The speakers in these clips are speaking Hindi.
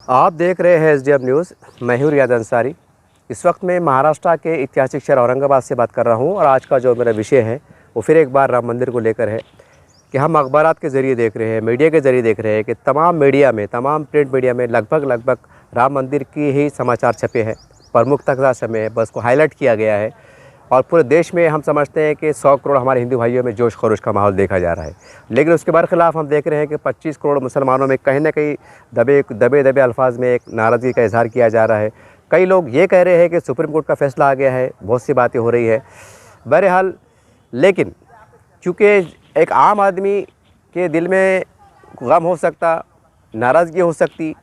आप देख रहे हैं एसडीएम न्यूज़। मैं हूं रियाद अंसारी। इस वक्त मैं महाराष्ट्र के ऐतिहासिक शहर औरंगाबाद से बात कर रहा हूं और आज का जो मेरा विषय है वो फिर एक बार राम मंदिर को लेकर है कि हम अखबारात के ज़रिए देख रहे हैं, मीडिया के ज़रिए देख रहे हैं कि तमाम मीडिया में, तमाम प्रिंट मीडिया में लगभग राम मंदिर की ही समाचार छपे हैं, प्रमुखता के साथ में बस को हाईलाइट किया गया है। और पूरे देश में हम समझते हैं कि 100 करोड़ हमारे हिंदू भाइयों में जोश खरोश का माहौल देखा जा रहा है, लेकिन उसके बरखिलाफ़ हम देख रहे हैं कि 25 करोड़ मुसलमानों में कहीं ना कहीं दबे अल्फाज में एक नाराज़गी का इजहार किया जा रहा है। कई लोग ये कह रहे हैं कि सुप्रीम कोर्ट का फैसला आ गया है, बहुत सी बातें हो रही है बहरहाल। लेकिन चूँकि एक आम आदमी के दिल में गम हो सकता, नाराज़गी हो सकती,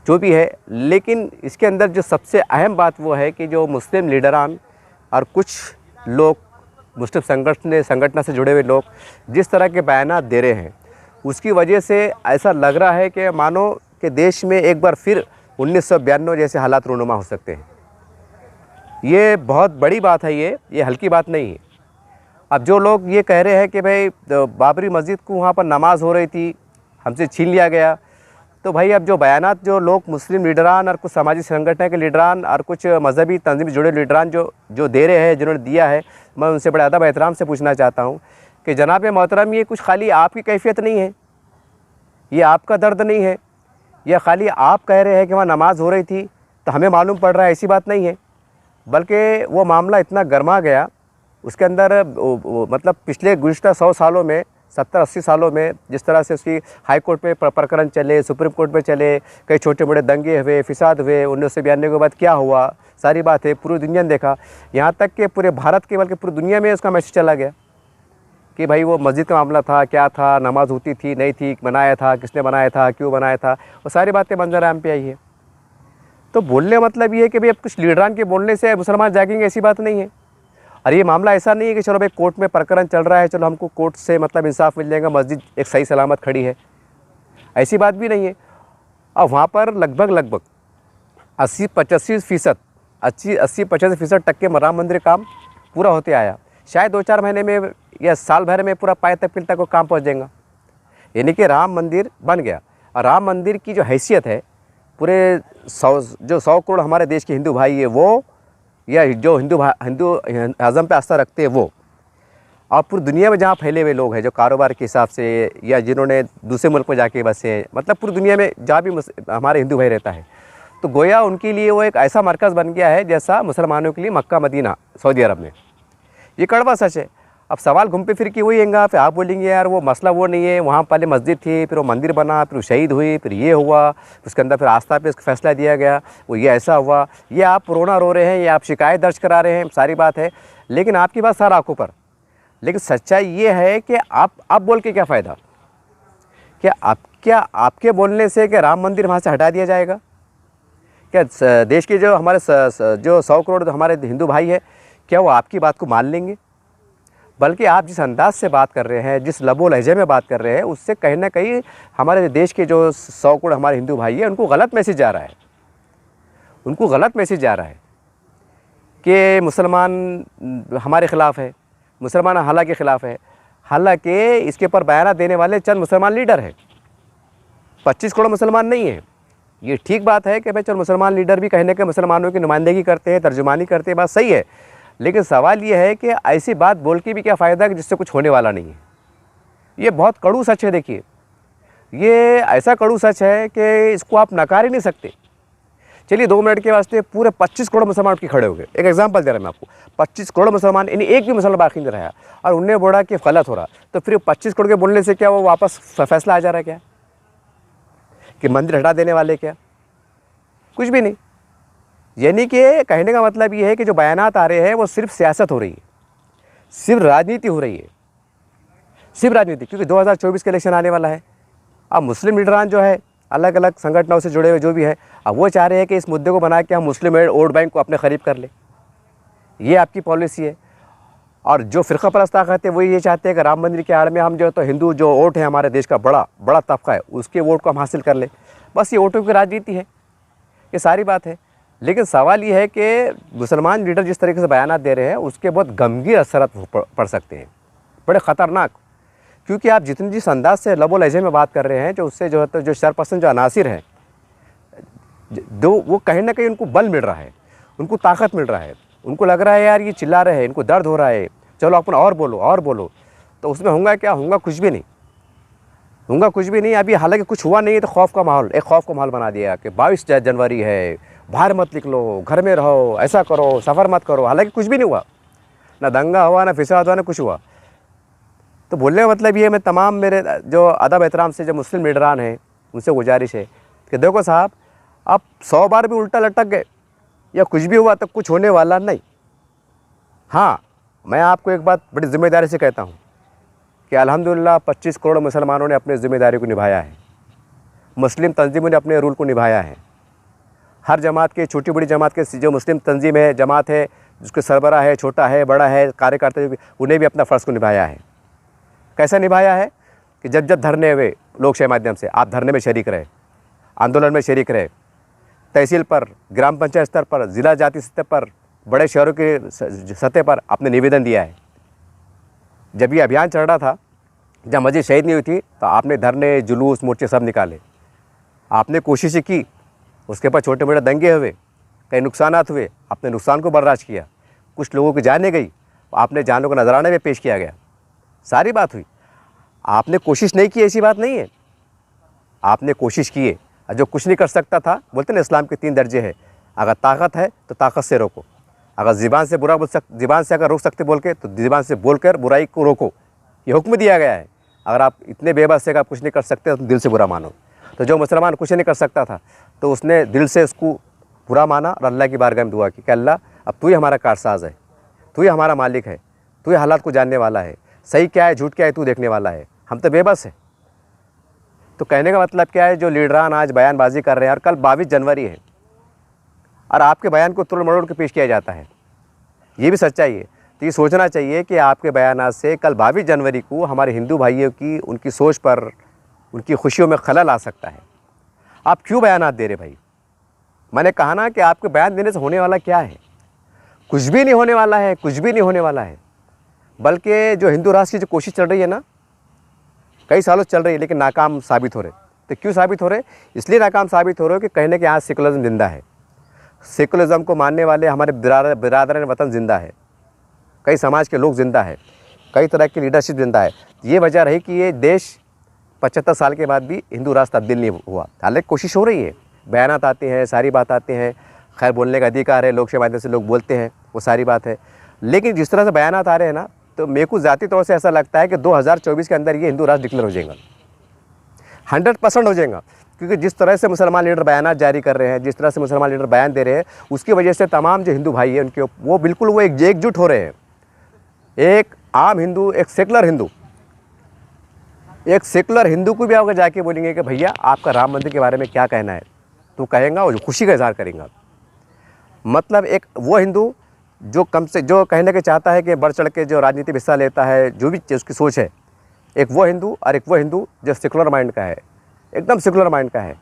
जो भी है, लेकिन इसके अंदर जो सबसे अहम बात वो है कि जो मुस्लिम लीडरान और कुछ लोग मुस्लिम संगठन से जुड़े हुए लोग जिस तरह के बयानात दे रहे हैं, उसकी वजह से ऐसा लग रहा है कि मानो कि देश में एक बार फिर 1992 जैसे हालात रूनुमा हो सकते हैं। ये बहुत बड़ी बात है, ये हल्की बात नहीं है। अब जो लोग ये कह रहे हैं कि भाई बाबरी मस्जिद को वहाँ पर नमाज हो रही थी, हमसे छीन लिया गया, तो भाई अब जो बयानात जो लोग मुस्लिम लीडरान और कुछ सामाजिक संगठन के लीडरान और कुछ मजहबी तंजीम से जुड़े लीडरान जो दे रहे हैं, जिन्होंने दिया है, मैं उनसे बड़े अदब एहतराम से पूछना चाहता हूँ कि जनाब मोहतरम, ये कुछ खाली आपकी कैफियत नहीं है, ये आपका दर्द नहीं है, या खाली आप कह रहे हैं कि वहाँ नमाज हो रही थी तो हमें मालूम पड़ रहा है, ऐसी बात नहीं है। बल्कि वो मामला इतना गर्मा गया, उसके अंदर मतलब पिछले गुज़िश्ता 100 सालों में, 70-80 सालों में जिस तरह से उसकी हाई कोर्ट में प्रकरण चले, सुप्रीम कोर्ट में चले, कई छोटे बड़े दंगे हुए, फिसाद हुए, 1992 के बाद क्या हुआ, सारी बात है, पूरी दुनिया ने देखा। यहाँ तक कि पूरे भारत के बल्कि पूरी दुनिया में उसका मैसेज चला गया कि भाई वो मस्जिद का मामला था, क्या था, नमाज होती थी नहीं थी, बनाया था, किसने बनाया था, क्यों बनाया था, वो सारी बातें मंजर आम पे आई है। तो बोलने मतलब ये है कि भाई अब कुछ लीडरान के बोलने से मुसलमान जागेंगे, ऐसी बात नहीं है। और ये मामला ऐसा नहीं है कि चलो भाई कोर्ट में प्रकरण चल रहा है, चलो हमको कोर्ट से मतलब इंसाफ मिल जाएगा, मस्जिद एक सही सलामत खड़ी है, ऐसी बात भी नहीं है। अब वहाँ पर लगभग 80-85% तक के राम मंदिर काम पूरा होते आया। शायद 2-4 महीने में या साल भर में पूरा पाए तक वो काम पहुँच जाएगा, यानी कि राम मंदिर बन गया। और राम मंदिर की जो हैसियत है पूरे 100 करोड़ हमारे देश के हिंदू भाई है वो, या जो हिंदू आज़म पे आस्था रखते हैं वो, और पूरी दुनिया में जहाँ फैले हुए लोग हैं जो कारोबार के हिसाब से या जिन्होंने दूसरे मुल्क में जाके बसे हैं, मतलब पूरी दुनिया में जहाँ भी हमारे हिंदू भाई रहता है, तो गोया उनके लिए वो एक ऐसा मरकज़ बन गया है जैसा मुसलमानों के लिए मक्का मदीना सऊदी अरब में। ये कड़वा सच है। अब सवाल घूम फिर के वही आएगा, फिर आप बोलेंगे यार वो मसला वो नहीं है, वहाँ पहले मस्जिद थी, फिर वो मंदिर बना, फिर वो शहीद हुई, फिर ये हुआ, उसके अंदर फिर आस्था पे फैसला दिया गया, वो ये ऐसा हुआ, ये आप रोना रो रहे हैं, ये आप शिकायत दर्ज करा रहे हैं, सारी बात है, लेकिन आपकी बात सारा आंखों पर। लेकिन सच्चाई ये है कि आप बोल के क्या फ़ायदा, क्या आपके बोलने से कि राम मंदिर वहाँ से हटा दिया जाएगा? क्या देश के जो हमारे जो 100 करोड़ हमारे हिंदू भाई है, क्या वो आपकी बात को मान लेंगे? बल्कि आप जिस अंदाज से बात कर रहे हैं, जिस लबो लहजे में बात कर रहे हैं, उससे कहीं ना कहीं हमारे देश के जो 100 करोड़ हमारे हिंदू भाई हैं, उनको गलत मैसेज जा रहा है, उनको गलत मैसेज जा रहा है कि मुसलमान हमारे ख़िलाफ़ है, मुसलमान अल्लाह के ख़िलाफ़ है। हालांकि इसके ऊपर बयान देने वाले चंद मुसलमान लीडर हैं, 25 करोड़ मुसलमान नहीं है। ये ठीक बात है कि भाई चल मुसलमान लीडर भी कहीं ना कहीं मुसलमानों की नुमाइंदगी करते हैं, तर्जुमानी करते हैं, बात सही है, लेकिन सवाल ये है कि ऐसी बात बोल के भी क्या फ़ायदा कि जिससे कुछ होने वाला नहीं है। ये बहुत कड़ू सच है। देखिए, ये ऐसा कड़ू सच है कि इसको आप नकार ही नहीं सकते। चलिए 2 मिनट के वास्ते पूरे 25 करोड़ मुसलमान उठ के खड़े हो गए। एक एग्जांपल दे रहा मैं आपको, 25 करोड़ मुसलमान, यानी एक भी मुसलमान बाकी नहीं रहा, और उन्हें बोला कि गलत हो रहा, तो फिर 25 करोड़ के बोलने से क्या वो वापस फैसला आ जा रहा है क्या कि मंदिर हटा देने वाले? क्या कुछ भी नहीं। यानी कि कहने का मतलब ये है कि जो बयानात आ रहे हैं वो सिर्फ सियासत हो रही है, सिर्फ राजनीति हो रही है, सिर्फ राजनीति, क्योंकि 2024 के इलेक्शन आने वाला है। अब मुस्लिम लीडरान जो है अलग अलग संगठनों से जुड़े हुए जो भी है, अब वो चाह रहे हैं कि इस मुद्दे को बना के हम मुस्लिम वोट बैंक को अपने करीब कर ले, ये आपकी पॉलिसी है। और जो फ़िरक़ा परस्त ताकत है वो ये चाहते हैं कि राम मंदिर के आड़ में हम जो तो हिंदू जो वोट है हमारे देश का बड़ा तबका है, उसके वोट को हम हासिल कर लें। बस ये वोटों की राजनीति है, ये सारी बात है। लेकिन सवाल ये है कि मुसलमान लीडर जिस तरीके से बयानात दे रहे हैं उसके बहुत गंभीर असरत पड़ सकते हैं, बड़े ख़तरनाक। क्योंकि आप जिस अंदाज से लबो लहजे में बात कर रहे हैं, जो उससे जो है तो जो शरपसंद जो अनासिर हैं, वो कहीं ना कहीं उनको बल मिल रहा है, उनको ताकत मिल रहा है, उनको लग रहा है यार ये चिल्ला रहे हैं, इनको दर्द हो रहा है, चलो अपन और बोलो और बोलो। तो उसमें होगा क्या, होगा कुछ भी नहीं, होगा कुछ भी नहीं। अभी हालांकि कुछ हुआ नहीं है, तो खौफ का माहौल, एक खौफ का माहौल बना दिया कि 22 जनवरी है, बाहर मत निकलो, घर में रहो, ऐसा करो, सफ़र मत करो। हालांकि कुछ भी नहीं हुआ, ना दंगा हुआ, ना फिसाद हुआ, ना कुछ हुआ। तो बोलने का मतलब ये, मैं तमाम मेरे जो अदब एहतराम से जो मुस्लिम लीडरान हैं उनसे गुजारिश है कि देखो साहब, आप 100 बार भी उल्टा लटक गए या कुछ भी हुआ तो कुछ होने वाला नहीं। हाँ, मैं आपको एक बात बड़ी ज़िम्मेदारी से कहता हूँ कि अल्हम्दुलिल्लाह 25 करोड़ मुसलमानों ने अपनी ज़िम्मेदारी को निभाया है, मुस्लिम तंजीमों ने अपने रूल को निभाया है। हर जमात के, छोटी बड़ी जमात के जो मुस्लिम तंजीम है, जमात है, जिसके सरबराह है, छोटा है, बड़ा है, कार्यकर्ता, उन्हें भी अपना फ़र्ज़ को निभाया है। कैसा निभाया है कि जब जब धरने हुए लोकशाही माध्यम से, आप धरने में शरीक रहे, आंदोलन में शरीक रहे, तहसील पर, ग्राम पंचायत स्तर पर, ज़िला जाति स्तर पर, बड़े शहरों के सतह पर आपने निवेदन दिया है। जब ये अभियान चल रहा था, जब मस्जिद शहीद नहीं हुई थी, तो आपने धरने, जुलूस, मोर्चे सब निकाले, आपने कोशिश की। उसके बाद छोटे मोटे दंगे हुए, कई नुकसानात हुए, आपने नुकसान को बर्दाश्त किया। कुछ लोगों की जानें गई, आपने जानों को नजराने में पेश किया गया, सारी बात हुई। आपने कोशिश नहीं की ऐसी बात नहीं है, आपने कोशिश की है। जो कुछ नहीं कर सकता था, बोलते ना इस्लाम के 3 दर्जे हैं, अगर ताकत है तो ताकत से रोको, अगर ज़िबान से बुरा ज़िबान से अगर रोक सकते बोल के, तो ज़िबान से बोलकर बुराई को रोको, ये हुक्म दिया गया है। अगर आप इतने बेबस है कि आप कुछ नहीं कर सकते तो दिल से बुरा मानो। तो जो मुसलमान कुछ नहीं कर सकता था, तो उसने दिल से उसको बुरा माना और अल्लाह की बारगाह में दुआ की कि अल्लाह, अब तू ही हमारा कारसाज है, तू ही हमारा मालिक है, तू ही हालात को जानने वाला है, सही क्या है झूठ क्या है तू देखने वाला है, हम तो बेबस है। तो कहने का मतलब क्या है, जो लीडरान आज बयानबाजी कर रहे हैं, और कल 22 जनवरी है और आपके बयान को तोड़ मरोड़ के पेश किया जाता है, ये भी सच्चाई है। तो ये सोचना चाहिए कि आपके बयानात से कल 22 जनवरी को हमारे हिंदू भाइयों की, उनकी सोच पर, उनकी खुशियों में खलल आ सकता है। आप क्यों बयानात दे रहे भाई? मैंने कहा ना कि आपके बयान देने से होने वाला क्या है, कुछ भी नहीं होने वाला है, कुछ भी नहीं होने वाला है। बल्कि जो हिंदू राष्ट्र की जो कोशिश चल रही है ना, कई सालों से चल रही है, लेकिन नाकाम साबित हो रहे। तो क्यों साबित हो रहे? इसलिए नाकाम साबित हो रहे हो कि कहने के आज सेकुलरिज्म जिंदा है, सेकुलरिज्म को मानने वाले हमारे बिरादरान वतन ज़िंदा है, कई समाज के लोग ज़िंदा है, कई तरह की लीडरशिप ज़िंदा है। ये वजह रही कि ये देश 75 साल के बाद भी हिंदू राष्ट्र तब्दील नहीं हुआ। हालांकि कोशिश हो रही है, बयानात आते हैं, सारी बात आते हैं, खैर बोलने का अधिकार है, लोकशाही माध्यम से लोग बोलते हैं, वो सारी बात है। लेकिन जिस तरह से बयानात आ रहे हैं ना, तो मेरे को ज़ाती तौर से ऐसा लगता है कि 2024 के अंदर ये हिंदू राष्ट्र डिक्लेयर हो जाएगा, 100% हो जाएगा। क्योंकि जिस तरह से मुसलमान लीडर बयानात जारी कर रहे हैं, जिस तरह से मुसलमान लीडर बयान दे रहे हैं, उसकी वजह से तमाम जो हिंदू भाई हैं उनके वो बिल्कुल वो एकजुट हो रहे हैं। एक आम हिंदू, एक सेकुलर हिंदू, एक सेकुलर हिंदू को भी अगर जाके बोलेंगे कि भैया आपका राम मंदिर के बारे में क्या कहना है, तो कहेगा, वो खुशी का इजहार करेगा। मतलब एक वो हिंदू जो जो कहने के चाहता है कि बढ़ चढ़ के जो राजनीति में हिस्सा लेता है, जो भी उसकी सोच है, एक वो हिंदू और एक वो हिंदू जो सेकुलर माइंड का है, एकदम सेकुलर माइंड का है।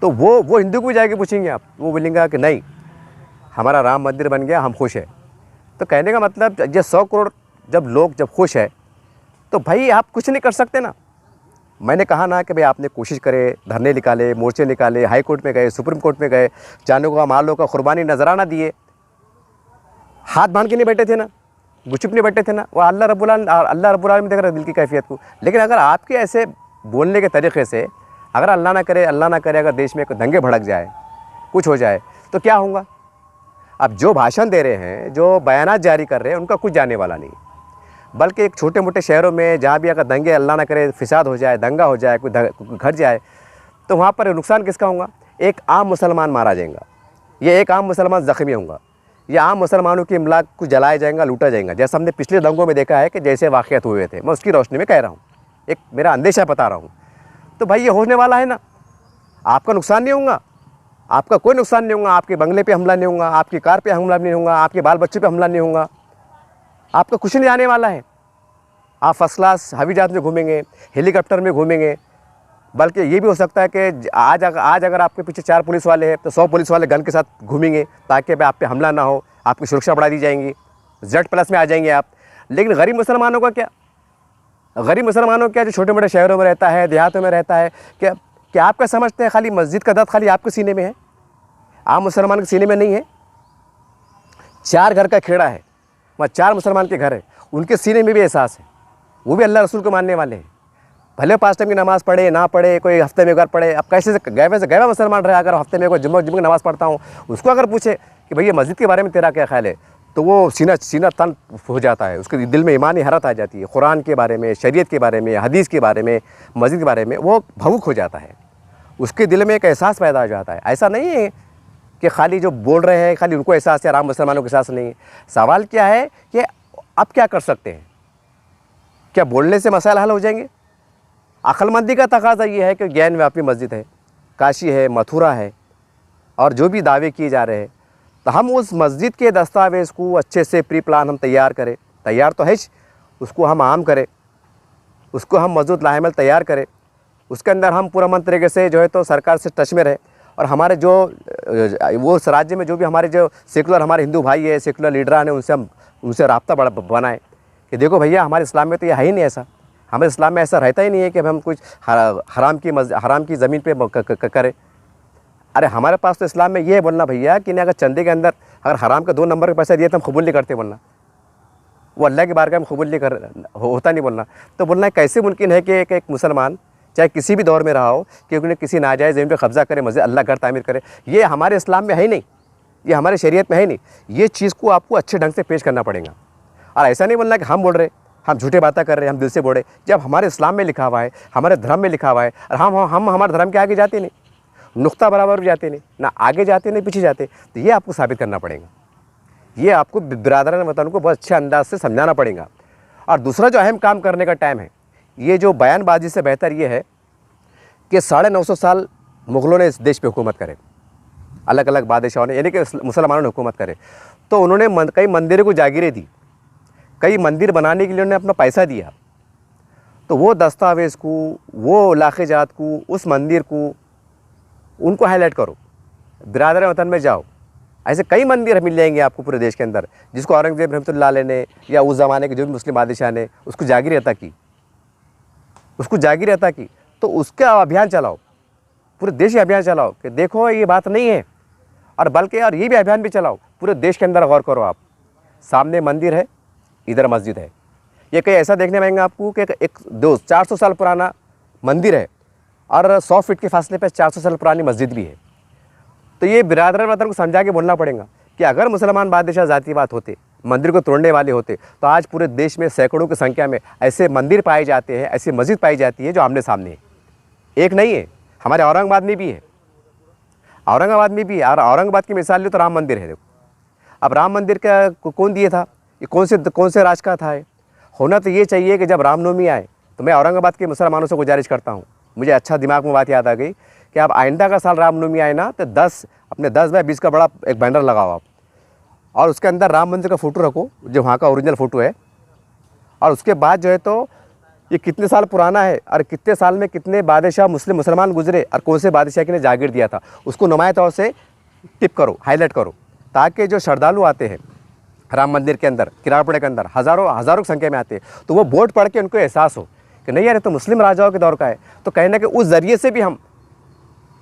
तो वो हिंदू को भी जाके पूछेंगे आप, वो बोलेंगे कि नहीं हमारा राम मंदिर बन गया, हम खुश हैं। तो कहने का मतलब ये 100 करोड़ जब लोग जब खुश है, तो भाई आप कुछ नहीं कर सकते ना। मैंने कहा ना कि भाई आपने कोशिश करे, धरने निकाले, मोर्चे निकाले, हाई कोर्ट में गए, सुप्रीम कोर्ट में गए, जानों का मालों का कुर्बानी नजराना दिए, हाथ बांध के नहीं बैठे थे ना, गुचुप नहीं बैठे थे ना। वो अल्लाह रब्बुल आलमीन देख रहा है दिल की कैफियत को। लेकिन अगर आपके ऐसे बोलने के तरीक़े से, अगर अल्लाह ना करे अगर देश में दंगे भड़क जाए, कुछ हो जाए, तो क्या होगा? अब जो भाषण दे रहे हैं, जो बयानात जारी कर रहे हैं, उनका कुछ जाने वाला नहीं। बल्कि एक छोटे मोटे शहरों में जहाँ भी अगर दंगे, अल्लाह ना करे फिसाद हो जाए, दंगा हो जाए, कोई घट जाए, तो वहाँ पर नुकसान किसका होगा? एक आम मुसलमान मारा जाएगा, ये एक आम मुसलमान ज़ख्मी होगा, ये आम मुसलमानों की इमलाक को जलाया जाएगा, लूटा जाएगा, जैसा हमने पिछले दंगों में देखा है कि जैसे वाक़यात हुए थे। मैं उसकी रोशनी में कह रहा हूँ, एक मेरा अंदेशा बता रहा हूँ। तो भाई ये होने वाला है ना, आपका नुकसान नहीं होगा, आपका कोई नुकसान नहीं होगा, आपके बंगले पे हमला नहीं होगा, आपकी कार पे हमला नहीं होगा, आपके बाल बच्चों पे हमला नहीं होगा, आपका कुछ नहीं आने वाला है। आप फर्स्ट क्लास हवाई जहाज़ में घूमेंगे, हेलीकॉप्टर में घूमेंगे। बल्कि ये भी हो सकता है कि आज अगर आपके पीछे 4 पुलिस वाले हैं, तो 100 पुलिस वाले गन के साथ घूमेंगे, ताकि आप पे हमला ना हो, आपकी सुरक्षा बढ़ा दी जाएंगी, Z+ में आ जाएंगे आप। लेकिन गरीब मुसलमानों का क्या? गरीब मुसलमानों क्या, जो छोटे मोटे शहरों में रहता है, देहातों में रहता है, क्या क्या आप क्या समझते हैं खाली मस्जिद का दर्द खाली आपके सीने में है, आम मुसलमान के सीने में नहीं है? 4 घर का खेड़ा है, वहाँ 4 मुसलमान के घर है, उनके सीने में भी एहसास है, वो भी अल्लाह रसूल को मानने वाले हैं। भले 5 टाइम की नमाज़ पढ़े ना पढ़े, कोई हफ्ते में एक बार पढ़े, अब कैसे से गैवा मुसलमान रहे, अगर हफ्ते में कोई जुम्मे की नमाज़ पढ़ता हूँ, उसको अगर पूछे कि भैया मस्जिद के बारे में तेरा क्या ख्याल है, तो वो सीना तन हो जाता है, उसके दिल में ईमानी हरत आ जाती है। कुरान के बारे में, शरीयत के बारे में, हदीस के बारे में, मस्जिद के बारे में वो भावुक हो जाता है, उसके दिल में एक एहसास पैदा हो जाता है। ऐसा नहीं है कि खाली जो बोल रहे हैं खाली उनको एहसास है, आराम मुसलमानों को एहसास नहीं है। सवाल क्या है कि आप क्या कर सकते हैं? क्या बोलने से मसाला हल हो जाएंगे? अक्लमंदी का तकाजा ये है कि ज्ञान व्यापी मस्जिद है, काशी है, मथुरा है, और जो भी दावे किए जा रहे हैं, तो हम उस मस्जिद के दस्तावेज़ को अच्छे से प्री प्लान हम तैयार करें, तैयार तो है, उसको हम आम करें, उसको हम मजबूत लाहेमल तैयार करें, उसके अंदर हम पूरा मन तरीके से जो है तो सरकार से टच में रहे, और हमारे जो वो उस राज्य में जो भी हमारे जो सेकुलर हमारे हिंदू भाई है, सेकुलर लीडरान है, उनसे हम उनसे रब्ता बनाएं कि देखो भैया हमारे इस्लाम में तो ये है ही नहीं ऐसा, हमारे इस्लाम में ऐसा रहता ही नहीं है कि हम कुछ हराम की ज़मीन पे करें। अरे हमारे पास तो इस्लाम में ये है बोलना भैया कि नहीं, अगर चंदे के अंदर अगर हराम के 2 नंबर के पैसा दिए तो हम कबूल नहीं करते बोलना, वो अल्लाह की बारगाह में कबूल नहीं होता नहीं बोलना। तो बोलना कैसे मुमकिन है कि एक मुसलमान चाहे किसी भी दौर में रहा हो कि उन्हें किसी नाजायज़ ज़मीन पर कब्ज़ा करे, मस्जिद अल्लाह घर तामीर करे? ये हमारे इस्लाम में है ही नहीं, ये हमारे शरीयत में है नहीं। ये चीज़ को आपको अच्छे ढंग से पेश करना पड़ेगा, और ऐसा नहीं बोलना कि हम बोल रहे, हम झूठे बातें कर रहे हैं, हम दिल से बोल रहे, जब हमारे इस्लाम में लिखा हुआ है, हमारे धर्म में लिखा हुआ है, और हम हमारे धर्म के आगे जाते नहीं, नुक्ता बराबर भी जाते नहीं, ना आगे जाते नहीं पीछे जाते। तो ये आपको साबित करना पड़ेगा, ये आपको बिरादरान वतन को बहुत अच्छे अंदाज से समझाना पड़ेगा। और दूसरा जो अहम काम करने का टाइम है, ये जो बयानबाजी से बेहतर ये है कि 950 साल मुग़लों ने इस देश पे हुकूमत करे, अलग अलग बादशाहों ने, यानी कि मुसलमानों ने हुकूमत करे, तो उन्होंने कई मंदिरों को जागीरें दी, कई मंदिर बनाने के लिए उन्होंने अपना पैसा दिया। तो वो दस्तावेज़ को, वो लाखेजात को, उस मंदिर को, उनको हाईलाइट करो, बिरादर वतन में जाओ। ऐसे कई मंदिर मिल जाएंगे आपको पूरे देश के अंदर, जिसको औरंगज़ेब रहमतुल्लाह अलैह ने या उस ज़माने के जो भी मुस्लिम बादशाह ने उसको जागीर अता की, तो उसका अभियान चलाओ, पूरे देश में अभियान चलाओ कि देखो ये बात नहीं है, और बल्कि और ये भी अभियान भी चलाओ, पूरे देश के अंदर गौर करो आप, सामने मंदिर है, इधर मस्जिद है। ये कहीं ऐसा देखने में आपको कि एक 400 साल पुराना मंदिर है और 100 फीट के फासले पर 400 साल पुरानी मस्जिद भी है। तो ये बिरादर वतन को समझा के बोलना पड़ेगा कि अगर मुसलमान बादशाह जातिवाद होते, मंदिर को तोड़ने वाले होते, तो आज पूरे देश में सैकड़ों की संख्या में ऐसे मंदिर पाए जाते हैं, ऐसी मस्जिद पाई जाती है जो आमने सामने है। एक नहीं है, हमारे औरंगाबाद में भी है, और औरंगाबाद की मिसाल लो तो राम मंदिर है। देखो अब राम मंदिर का कौन दिया था, ये कौन से राज का था? होना तो ये चाहिए कि जब रामनवमी आए तो मैं औरंगाबाद के मुसलमानों से गुजारिश करता हूँ, मुझे अच्छा दिमाग में बात याद आ गई कि आप आइंदा का साल रामनवमी आए ना, तो 10 बाय 20 का बड़ा एक बैनर लगाओ आप, और उसके अंदर राम मंदिर का फ़ोटो रखो जो वहाँ का ओरिजिनल फ़ोटो है, और उसके बाद जो है तो ये कितने साल पुराना है और कितने साल में कितने बादशाह मुसलमान गुजरे और कौन से बादशाह के ने जागीर दिया था, उसको नुमाया तौर से टिप करो, हाईलाइट करो, ताकि जो श्रद्धालु आते हैं राम मंदिर के अंदर, किराड़पुरे के अंदर हज़ारों की संख्या में आते हैं, तो वो बोर्ड पढ़ के उनको एहसास हो कि नहीं यार तो मुस्लिम राजाओं के दौर का है। तो कहना कि उस ज़रिए से भी हम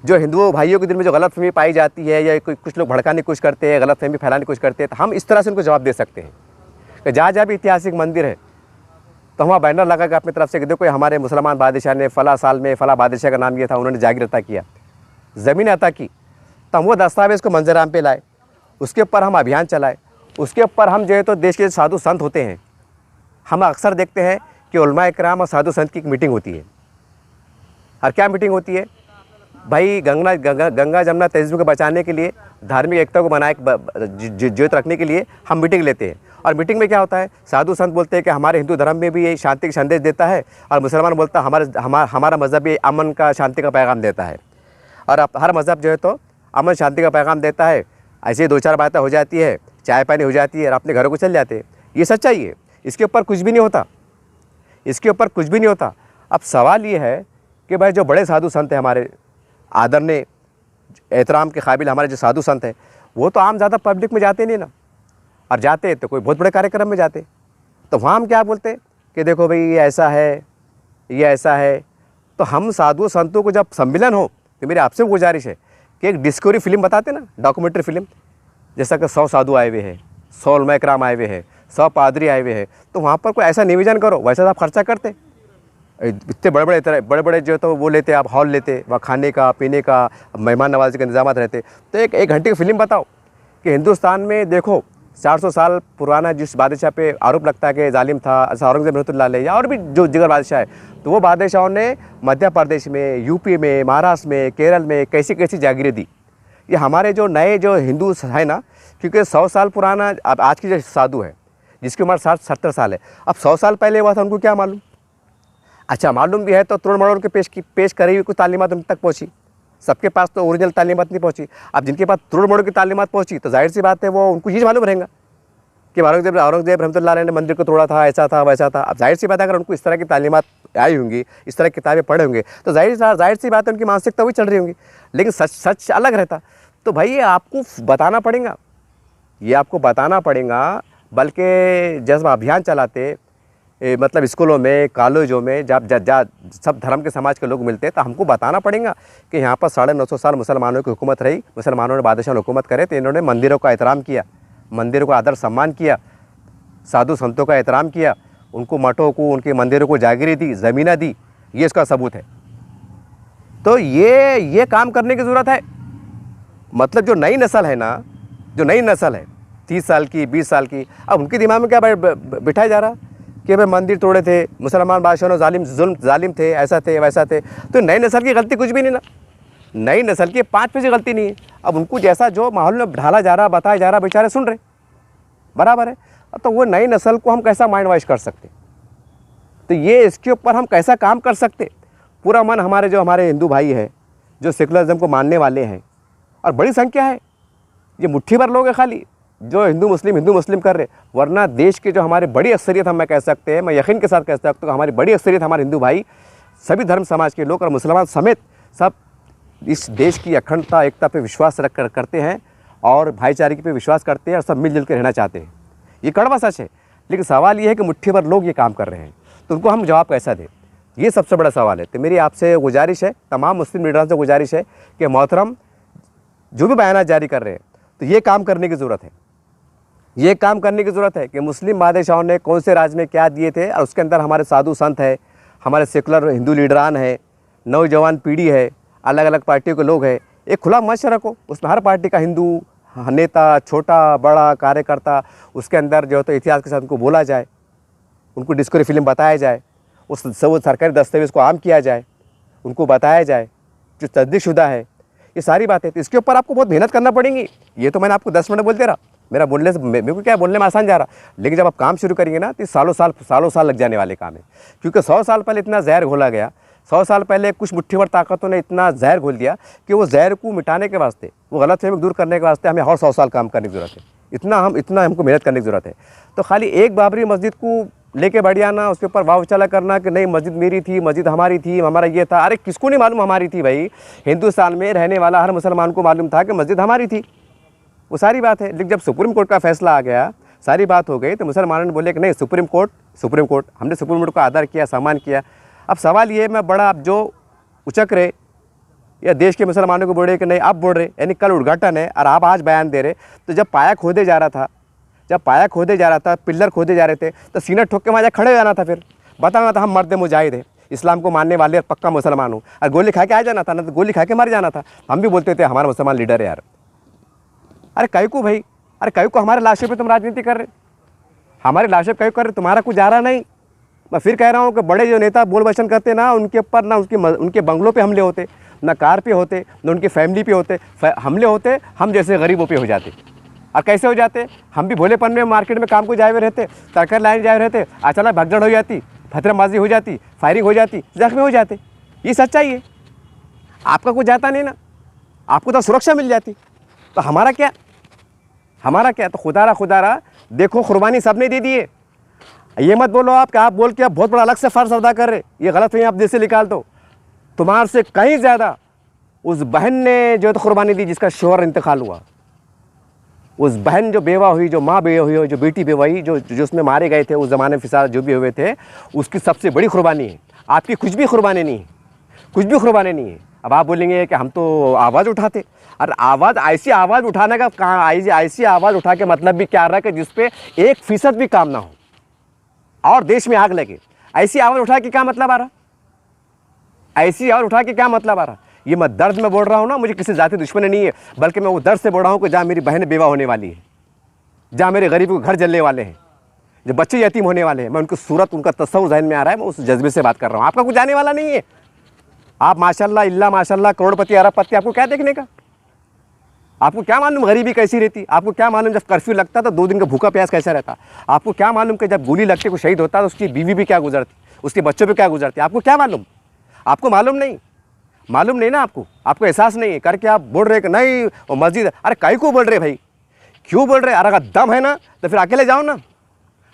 जो हिंदुओं भाइयों के दिल में जो गलतफहमी पाई जाती है, या कुछ लोग भड़काने की कोशिश करते हैं, गलतफहमी फैलाने की कोशिश करते हैं, तो हम इस तरह से उनको जवाब दे सकते हैं कि जहाँ भी ऐतिहासिक मंदिर है तो वहाँ बैनर लगा के अपनी तरफ से कि देखो हमारे मुसलमान बादशाह ने फ़ला साल में फ़ला बादशाह का नाम ये था, उन्होंने जागीर अता किया, ज़मीन अता की। तो हम वो दस्तावेज़ को मंजराम पे लाए, उसके ऊपर हम अभियान चलाए, उसके ऊपर हम जो है तो देश के साधु संत होते हैं, हम अक्सर देखते हैं कि उलमा इकराम और साधु संत की एक मीटिंग होती है। और क्या मीटिंग होती है भाई? गंगा जमुना तहज़ीब को बचाने के लिए, धार्मिक एकता को बनाए जीवित रखने के लिए हम मीटिंग लेते हैं। और मीटिंग में क्या होता है, साधु संत बोलते हैं कि हमारे हिंदू धर्म में भी ये शांति का संदेश देता है, और मुसलमान बोलता है हमारा मज़हब भी अमन का, शांति का पैगाम देता है। और हर मज़हब जो है तो अमन शांति का पैगाम देता है। ऐसे ही 2-4 बातें हो जाती है, चाय पानी हो जाती है और अपने घरों को चल जाते हैं। ये सच्चाई है, इसके ऊपर कुछ भी नहीं होता, अब सवाल ये है कि भाई जो बड़े साधु संत हैं, हमारे आदरणीय एहतराम के काबिल हमारे जो साधु संत हैं, वो तो आम ज़्यादा पब्लिक में जाते नहीं ना, और जाते तो कोई बहुत बड़े कार्यक्रम में जाते, तो वहाँ हम क्या बोलते कि देखो भाई ये ऐसा है, तो हम साधु संतों को जब सम्मिलन हो तो मेरी आपसे गुजारिश है कि एक डिस्कवरी फिल्म बताते ना, डॉक्यूमेंट्री फिल्म, जैसा कि 100 साधु आए हुए हैं, 100 उलमा इकराम आए हुए हैं, 100 पादरी आए हुए हैं, तो वहाँ पर कोई ऐसा निवेदन करो, वैसा आप खर्चा करते। इतने बड़े बड़े जो तो वो लेते, आप हॉल लेते, वहाँ खाने का पीने का मेहमान नवाजी के इंतजाम रहते। तो एक घंटे की फिल्म बताओ कि हिंदुस्तान में देखो 400 साल पुराना जिस बादशाह पे आरोप लगता है कि जालिम था, औरंगजेब रहमतुल्लाह अलैह, या और भी जो जिगर बादशाह है, तो वो बादशाहों ने मध्य प्रदेश में, यूपी में, महाराष्ट्र में, केरल में कैसी कैसी जागीरें दी। ये हमारे जो नए जो हिंदू है ना, क्योंकि 100 साल पुराना, अब आज की जो साधु है जिसकी उम्र 60-70 साल है, अब 100 साल पहले हुआ था, उनको क्या मालूम। अच्छा मालूम भी है तो तोड़ मरोड़ के पेश करी हुई कुछ तालीमात उन तक पहुँची, सबके पास तो ओरिजिनल तालीमात नहीं पहुँची। अब जिनके पास तोड़ मरोड़ की तालीमात पहुँची तो जाहिर सी बात है वो उनको ये मालूम रहेगा कि औरंगजेब रहमतुल्लाह अलैह ने मंदिर को तोड़ा था, ऐसा था वैसा था। अब जाहिर सी बात है अगर उनको इस तरह की तालीमात आई होंगी, इस तरह की किताबें पढ़े होंगे, तो जाहिर सी बात है उनकी मानसिकता वही चल रही होंगी। लेकिन सच अलग रहता। तो भाई ये आपको बताना पड़ेगा, ये आपको बताना पड़ेगा। बल्कि जब अभियान चलाते मतलब स्कूलों में, कॉलेजों में, जब सब धर्म के समाज के लोग मिलते हैं, तो हमको बताना पड़ेगा कि यहाँ पर 950 साल मुसलमानों की हुकूमत रही, मुसलमानों ने बादशाह ने हुकूमत करे, तो इन्होंने मंदिरों का एहतराम किया, मंदिरों का आदर सम्मान किया, साधु संतों का एहतराम किया, उनको मठों को, उनके मंदिरों को जागीरें दी, ज़मीनें दी। ये इसका सबूत है। तो ये काम करने की ज़रूरत है। मतलब जो नई नस्ल है ना, जो नई नस्ल है 30 साल की, 20 साल की, अब उनके दिमाग में क्या बिठाया जा रहा कि भाई मंदिर तोड़े थे, मुसलमान बादशाहों जालिम थे, ऐसा थे वैसा थे। तो नई नस्ल की गलती कुछ भी नहीं ना, नई नस्ल की 5% गलती नहीं है। अब उनको जैसा जो माहौल में ढाला जा रहा, बताया जा रहा, बेचारे सुन रहे, बराबर है। तो वो नई नस्ल को हम कैसा माइंड वॉश कर सकते, तो ये इसके ऊपर हम कैसा काम कर सकते। पूरा मन हमारे हिंदू भाई है जो सेकुलरिज्म को मानने वाले हैं, और बड़ी संख्या है, ये मुट्ठी भर लोग हैं खाली जो हिंदू मुस्लिम कर रहे, वरना देश के जो हमारे बड़ी अक्सरियत हम कह सकते हैं, मैं यकीन के साथ कह सकता हूँ, हमारी बड़ी अक्सरियत हमारे हिंदू भाई, सभी धर्म समाज के लोग और मुसलमान समेत सब इस देश की अखंडता एकता पे विश्वास रख करते हैं और भाईचारे पे विश्वास करते हैं और सब मिलजुल कर रहना चाहते हैं। ये कड़वा सच है। लेकिन सवाल ये है कि मुट्ठी भर लोग ये काम कर रहे हैं, तो उनको हम जवाब कैसा दें, ये सबसे बड़ा सवाल है। तो मेरी आपसे गुजारिश है, तमाम मुस्लिम लीडरों से गुजारिश है कि मोहतरम जो भी बयान जारी कर रहे हैं, तो ये काम करने की ज़रूरत है, ये काम करने की ज़रूरत है कि मुस्लिम बादशाहों ने कौन से राज्य में क्या दिए थे, और उसके अंदर हमारे साधु संत है, हमारे सेकुलर हिंदू लीडरान है, नौजवान पीढ़ी है, अलग अलग पार्टियों के लोग हैं। एक खुला मंच रखो, उसमें हर पार्टी का हिंदू नेता, छोटा बड़ा कार्यकर्ता, उसके अंदर जो तो इतिहास के साथ उनको बोला जाए, उनको डिस्कवरी फिल्म बताया जाए, उस सब सरकारी दस्तावेज़ को आम किया जाए, उनको बताया जाए जो तस्दीकशुदा है, ये सारी बातें। तो इसके ऊपर आपको बहुत मेहनत करना पड़ेगी। ये तो मैंने आपको 10 मिनट बोलते रहा, मेरा बोलने से मेरे को क्या बोलने में आसान जा रहा, लेकिन जब आप काम शुरू करेंगे ना तो सालों साल लग जाने वाले काम है। क्योंकि 100 साल पहले इतना जहर घोला गया, 100 साल पहले कुछ मुट्ठीभर ताकतों ने इतना जहर घोल दिया कि वो जहर को मिटाने के वास्ते, वो गलतफहमी को दूर करने के वास्ते हमें और 100 साल काम करने की ज़रूरत है। इतना हमको मेहनत करने की ज़रूरत है। तो खाली एक बाबरी मस्जिद को लेके बढ़ जाना, उसके ऊपर वाव चला करना कि नहीं मस्जिद मेरी थी, मस्जिद हमारी थी, हमारा ये था। अरे किसको नहीं मालूम हमारी थी भाई, हिंदुस्तान में रहने वाला हर मुसलमान को मालूम था कि मस्जिद हमारी थी, वो सारी बात है। लेकिन जब सुप्रीम कोर्ट का फैसला आ गया, सारी बात हो गई, तो मुसलमानों ने बोले कि नहीं सुप्रीम कोर्ट, हमने सुप्रीम कोर्ट का आदर किया, सम्मान किया। अब सवाल ये मैं बड़ा अब जो उचक रहे या देश के मुसलमानों को बोल रहे कि नहीं आप बोल रहे, यानी कल उद्घाटन है और आप आज बयान दे रहे। तो जब पाया खोदे जा रहा था, पिल्लर खोदे जा रहे थे, तो सीना ठोक के वहाँ खड़े हो जाना था, फिर बताना था हम मर्द मुजाहिद हैं, इस्लाम को मानने वाले और पक्का मुसलमान हूँ, और गोली खा के आ जाना था, ना तो गोली खा के मर जाना था। हम भी बोलते थे हमारा मुसलमान लीडर है यार। अरे कई को भाई, अरे कई को हमारे लाशों पे तुम राजनीति कर रहे, हमारी लाशों पे कई कर रहे, तुम्हारा कुछ जा रहा नहीं। मैं फिर कह रहा हूँ कि बड़े जो नेता बोल भाषण करते ना, उनके ऊपर ना उनके बंगलों पे हमले होते, ना कार पे होते, ना उनकी फैमिली पे होते, हमले होते हम जैसे गरीबों पे हो जाते। और कैसे हो जाते, हम भी भोलेपन में मार्केट में काम को जाए हुए रहते, तरकारी लाइन जाए रहते, अचानक भगदड़ हो जाती, फतरबाजी हो जाती, फायरिंग हो जाती, जख्मी हो जाते। ये सच्चाई है। आपका कुछ जाता नहीं ना, आपको तो सुरक्षा मिल जाती। तो हमारा क्या, तो खुदारा देखो कुर्बानी सबने दे दी है। ये मत बोलो आप कि आप बोल के आप बहुत बड़ा अलग से फ़र्ज अदा कर रहे, ये गलत है, आप दिल से निकाल दो। तुम्हारे से कहीं ज़्यादा उस बहन ने जो तो कुर्बानी दी जिसका शोहर इंतकाल हुआ, उस बहन जो बेवा हुई, जो माँ बेवा हुई, जो बेटी बेवा हुई, जो उसमें मारे गए थे उस ज़माने में, फिसाद जो भी हुए थे, उसकी सबसे बड़ी कुर्बानी है। आपकी कुछ भी कुर्बानी नहीं है। कुछ भी कुर्बानी नहीं है। अब आप बोलेंगे कि हम तो आवाज़ उठाते, और आवाज़ ऐसी आवाज़ उठाने का कहाँ, ऐसी आवाज़ उठा के मतलब भी क्या रहा है कि जिसपे 1% भी काम ना हो और देश में आग लगे। ऐसी आवाज़ उठा के क्या मतलब आ रहा, ऐसी आवाज़ उठा के क्या मतलब आ रहा। ये मैं दर्द में बोल रहा हूँ ना, मुझे किसी जाति दुश्मनी नहीं है, बल्कि मैं वो दर्द से बोल रहा हूँ कि जहाँ मेरी बहन बेवा होने वाली है, जहाँ मेरे गरीब के घर जलने वाले हैं, जो बच्चे यतीम होने वाले हैं, मैं उनकी सूरत, उनका तस्वुर जहन में आ रहा है, मैं उस जज्बे से बात कर रहा हूँ। आपका कुछ जाने वाला नहीं है। आप माशाल्लाह इल्ला माशाल्लाह करोड़पति अरबपति, आपको क्या देखने का, आपको क्या मालूम गरीबी कैसी रहती, आपको क्या मालूम जब कर्फ्यू लगता तो 2 दिन का भूखा प्यास कैसा रहता, आपको क्या मालूम कि जब गोली लगते कोई शहीद होता तो उसकी बीवी भी क्या गुजरती, उसके बच्चों पे क्या गुजरती, आपको क्या मालूम, आपको मालूम नहीं, मालूम नहीं ना आपको एहसास नहीं है। करके आप बोल रहे कि नहीं वो मस्जिद, अरे कई को बोल रहे भाई, क्यों बोल रहे, अरे अगर दम है ना तो फिर अकेले जाओ ना,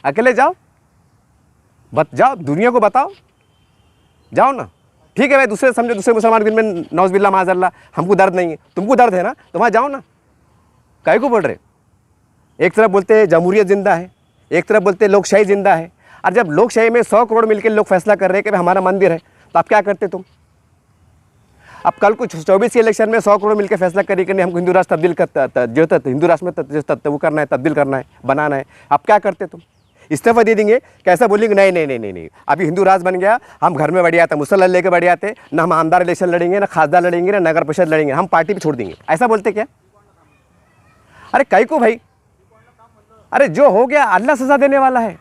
अकेले जाओ, जाओ दुनिया को बताओ, जाओ ना। ठीक है भाई, दूसरे समझो, दूसरे मुसलमान दिन में नौज़बिल्ला माज़अल्लाह हमको दर्द नहीं है, तुमको दर्द है ना, तो वहाँ जाओ ना, काहे को बोल रहे। एक तरफ बोलते हैं जमहूरियत जिंदा है, एक तरफ बोलते हैं लोकशाही जिंदा है। और जब लोकशाही में 100 करोड़ मिलकर लोग फैसला कर रहे हैं कि भाई हमारा मंदिर है, तो आप क्या करते तुम। अब कल को 24 के इलेक्शन में 100 करोड़ मिलकर फैसला करिए कि नहीं हमको हिंदू राष्ट्र तब्दील जो हिंदू राष्ट्र में वो करना है, तब्दील करना है, बनाना है, आप क्या करते तुम, इस्तीफा दे देंगे। कैसा बोलेंगे, नहीं नहीं नहीं नहीं नहीं, अभी हिंदू राज बन गया, हम घर में बढ़ आते, मुसल्ला लेके बढ़ आते, ना हम आमदार इलेक्शन लड़ेंगे, ना खासदार लड़ेंगे, ना नगर परिषद लड़ेंगे, हम पार्टी भी छोड़ देंगे, ऐसा बोलते क्या। अरे कई को भाई, अरे जो हो गया अल्लाह सजा देने वाला है।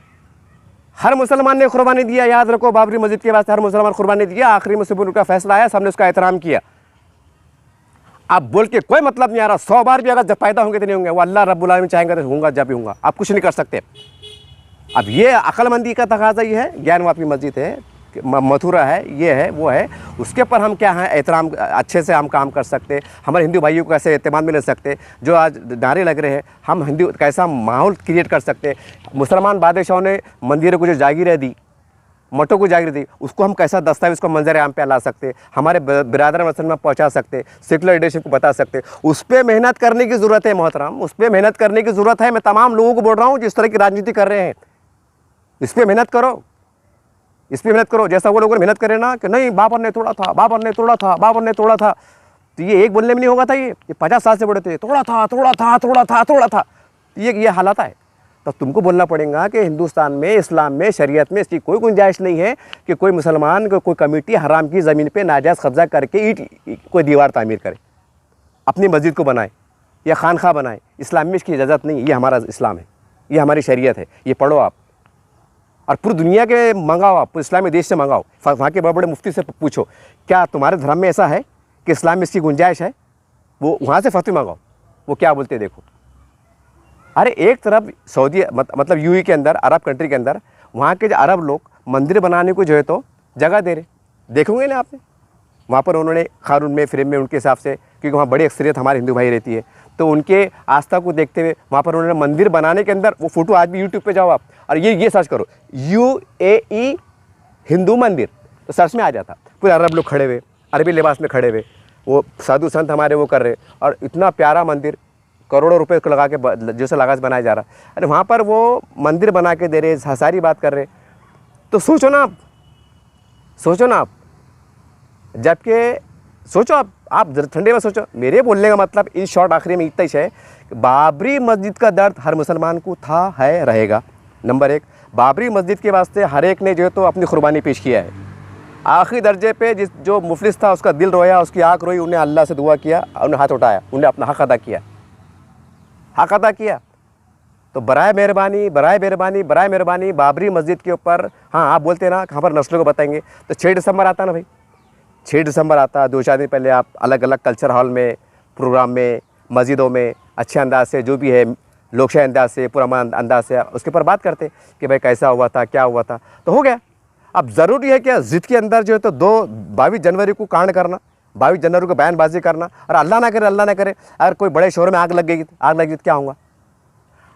हर मुसलमान ने कुर्बानी दिया, याद रखो, बाबरी मस्जिद के वास्ते हर मुसलमान कुर्बानी दिया, आखिरी में सुबह उनका फैसला आया, सबने उसका एहतराम किया। आप बोल के कोई मतलब नहीं आ रहा, 100 बार भी अगर जब पैदा होंगे तो नहीं होंगे, वो अल्लाह रब्बुल आलमीन चाहेंगे तो होऊंगा, जब भी होऊंगा, आप कुछ नहीं कर सकते। अब ये अक्लमंदी का तकाजा ये है, ज्ञानवापी मस्जिद है, मथुरा है, ये है वो है, उसके ऊपर हम क्या है एहतराम, अच्छे से हम काम कर सकते, हमारे हिंदू भाइयों को कैसे एहतमाम मिल सकते, जो आज नारे लग रहे हैं, हम हिंदू कैसा माहौल क्रिएट कर सकते। मुसलमान बादशाहों ने मंदिरों को जो जागीरें दी, मठों को जागीर दी, उसको हम कैसा दस्तावेज को मंजर आम पे ला सकते, हमारे बिरादर वतन में पहुंचा सकते, सेकुलर लीडरशिप को बता सकते। उस पर मेहनत करने की ज़रूरत है मोहतरम, उस पर मेहनत करने की ज़रूरत है। मैं तमाम लोगों को बोल रहा हूँ जिस तरह की राजनीति कर रहे हैं, इस पर मेहनत करो, इस पर मेहनत करो। जैसा वो लोगों ने मेहनत करे ना कि नहीं बाबर ने तोड़ा था, बाबर ने तोड़ा था, बाबर ने तोड़ा था, तो ये एक बोलने में नहीं होगा था, ये 50 साल से बड़े थे, तोड़ा था तोड़ा था तोड़ा था तोड़ा था, ये हालत है। तो तुमको बोलना पड़ेगा कि हिंदुस्तान में, इस्लाम में, शरीयत में इसकी कोई गुंजाइश नहीं है कि कोई मुसलमान को कोई कमेटी हराम की ज़मीन पे नाजायज़ कब्जा करके ईट कोई दीवार तामीर करे, अपनी मस्जिद को बनाए या खानखा बनाए। इस्लाम में इसकी इजाज़त नहीं है, ये हमारा इस्लाम है, ये हमारी शरीयत है, ये पढ़ो आप और पूरी दुनिया के मंगाओ, आप इस्लामी देश से मंगाओ, वहाँ के बड़े बड़े मुफ्ती से पूछो क्या तुम्हारे धर्म में ऐसा है कि इस्लाम में इसकी गुंजाइश है, वो वहाँ से फतवा मंगाओ, वो क्या बोलते देखो। अरे एक तरफ सऊदी मतलब यूएई के अंदर, अरब कंट्री के अंदर, वहाँ के जो अरब लोग मंदिर बनाने को जो है तो जगह दे रहे, देखोगे ना आपने, वहाँ पर उन्होंने कानून में फ्रेम में उनके हिसाब से, क्योंकि वहाँ बड़ी अक्सरियत हमारे हिंदू भाई रहती है, तो उनके आस्था को देखते हुए वहाँ पर उन्होंने मंदिर बनाने के अंदर, वो फोटो आज भी यूट्यूब पे जाओ आप और ये सर्च करो UAE हिंदू मंदिर, तो सर्च में आ जाता, पूरे अरब लोग खड़े हुए, अरबी लिबास में खड़े हुए, वो साधु संत हमारे वो कर रहे, और इतना प्यारा मंदिर करोड़ों रुपए को लगा के जैसे लगा बनाया जा रहा। अरे वहाँ पर वो मंदिर बना के दे रहे, सारी बात कर रहे, तो सोचो ना आप, सोचो ना आप, जबकि सोचो आप ठंडे में सोचो। मेरे बोलने का मतलब इन शॉर्ट आखिरी में इतना ही है कि बाबरी मस्जिद का दर्द हर मुसलमान को था, है, रहेगा। नंबर 1, बाबरी मस्जिद के वास्ते हर एक ने जो है तो अपनी कुर्बानी पेश किया है। आखिरी दर्जे पे जो मुफलिस था उसका दिल रोया, उसकी आँख रोई, उन्हें अल्लाह से दुआ किया, उन्हें हाथ उठाया, उन्हें अपना हक़ अदा किया, हक़ अदा किया। तो बराए मेहरबानी, बराए मेहरबानी, बराए मेहरबानी बाबरी मस्जिद के ऊपर, हाँ आप बोलते हैं ना कहाँ पर नस्लों को बताएंगे, तो 6 दिसंबर आता ना भाई, 6 दिसंबर आता, 2-4 दिन पहले आप अलग अलग कल्चर हॉल में, प्रोग्राम में, मस्जिदों में अच्छे अंदाज से, जो भी है लोकशाही अंदाज से, पुरअमन अंदाज से उसके ऊपर बात करते कि भाई कैसा हुआ था, क्या हुआ था, तो हो गया। अब ज़रूरी है क्या ज़िद के अंदर जो है तो 22 जनवरी को कांड करना, 22 जनवरी को बयानबाजी करना, और अल्लाह ना करे, अल्लाह ना करे अगर कोई बड़े शहरों में आग लग गई, आग लगी तो क्या होगा,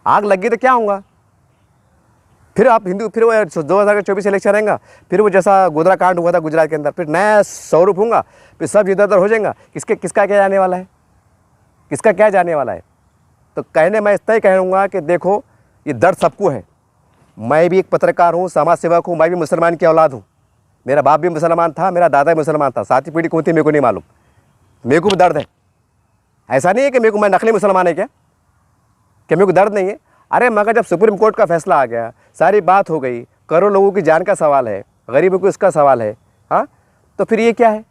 आग लग गई तो क्या होगा, फिर आप हिंदू, फिर वो 2024 इलेक्शन रहेगा, फिर वो जैसा गोधरा कांड हुआ था गुजरात के अंदर, फिर नया स्वरूप होगा, फिर सब इधर उधर हो जाएगा, किसका क्या जाने वाला है, किसका क्या जाने वाला है। तो कहने मैं इतना ही कहूँगा कि देखो ये दर्द सबको है, मैं भी एक पत्रकार हूँ, समाज सेवक हूँ, मैं भी मुसलमान की औलाद हूँ, मेरा बाप भी मुसलमान था, मेरा दादा भी मुसलमान था, साथी पीढ़ी कौन थी मेरे को नहीं मालूम, मेरे को भी दर्द है। ऐसा नहीं है कि मेरे को मैं नकली मुसलमान है क्या, कि मेरे को दर्द नहीं है। अरे मगर जब सुप्रीम कोर्ट का फैसला आ गया, सारी बात हो गई, करोड़ों लोगों की जान का सवाल है, गरीबों को इसका सवाल है, हाँ, तो फिर ये क्या है,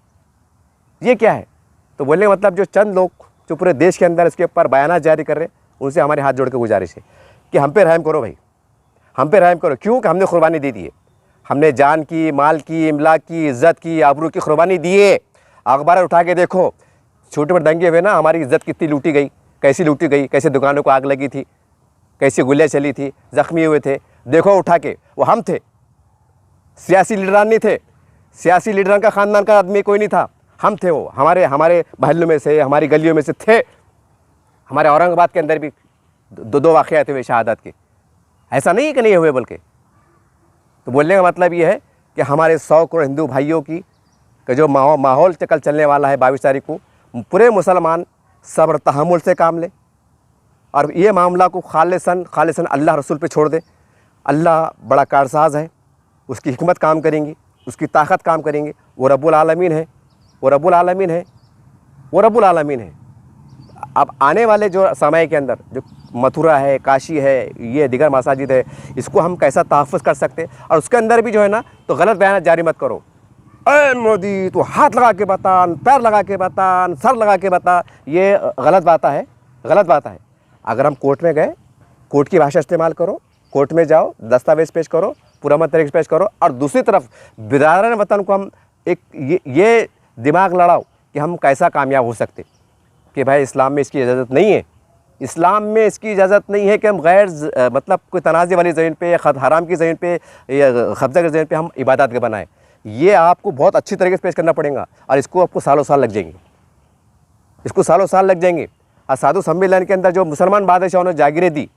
ये क्या है? तो बोलने का मतलब जो चंद लोग जो पूरे देश के अंदर इसके ऊपर बयान जारी कर रहे, उनसे हमारे हाथ जोड़ के गुजारिश है कि हम पे रहम करो भाई, हम पे रहम करो। क्यों? कि हमने कुर्बानी दे दी है, हमने जान की, माल की, इमलाक की, इज़्ज़त की, आबरू की कुर्बानी दी है। अखबार उठा के देखो, छोटे बड़े दंगे हुए ना, हमारी इज़्ज़त कितनी लूटी गई, कैसी लूटी गई, कैसे दुकानों को आग लगी थी, कैसी गोलियाँ चली थी, ज़ख्मी हुए थे, देखो उठा के। वो हम थे, सियासी लीडरान नहीं थे, सियासी लीडरान का ख़ानदान का आदमी कोई नहीं था, हम थे। वो हमारे महल्लों में से, हमारी गलियों में से थे। हमारे औरंगाबाद के अंदर भी दो वाक़यात हुए शहादत के, ऐसा नहीं है कि नहीं हुए, बल्कि। तो बोलने का मतलब ये है कि हमारे 100 करोड़ हिंदू भाइयों की का जो माहौल कल चलने वाला है 22 तारीख को, पूरे मुसलमान सब्र तहम्मुल से काम ले और ये मामला को खालिसन अल्लाह रसूल पे छोड़ दे। अल्लाह बड़ा कारसाज है, उसकी हिकमत काम करेंगी, उसकी ताकत काम करेंगे। वो रब्बुल आलमीन है, वो रब्बुल आलमीन है, वो रब्बुल आलमीन है। अब आने वाले जो समय के अंदर जो मथुरा है, काशी है, ये दिगर मसाजिद है, इसको हम कैसा तहफ़्फ़ुज़ कर सकते हैं। और उसके अंदर भी जो है ना, तो गलत बयान जारी मत करो। अरे मोदी तो हाथ लगा के बता, पैर लगा के बता, सर लगा के बता, ये गलत बात है, गलत बात है। अगर हम कोर्ट में गए, कोर्ट की भाषा इस्तेमाल करो, कोर्ट में जाओ, दस्तावेज़ पेश करो, पुरअमन तरीके से पेश करो। और दूसरी तरफ बिरादरान वतन को हम एक ये दिमाग लड़ाओ कि हम कैसा कामयाब हो सकते, कि भाई इस्लाम में इसकी इजाज़त नहीं है, इस्लाम में इसकी इजाज़त नहीं है कि हम गैर मतलब कोई तनाज़े वाली ज़मीन पे या हराम की ज़मीन पे या कब्ज़ा की ज़मीन पे हम इबादत के बनाएं। ये आपको बहुत अच्छी तरीके से पेश करना पड़ेगा और इसको आपको सालों साल लग जाएंगे, इसको सालों साल लग जाएंगे। और साधु सम्मेलन के अंदर जो मुसलमान बादशाहों ने जागीरें दी,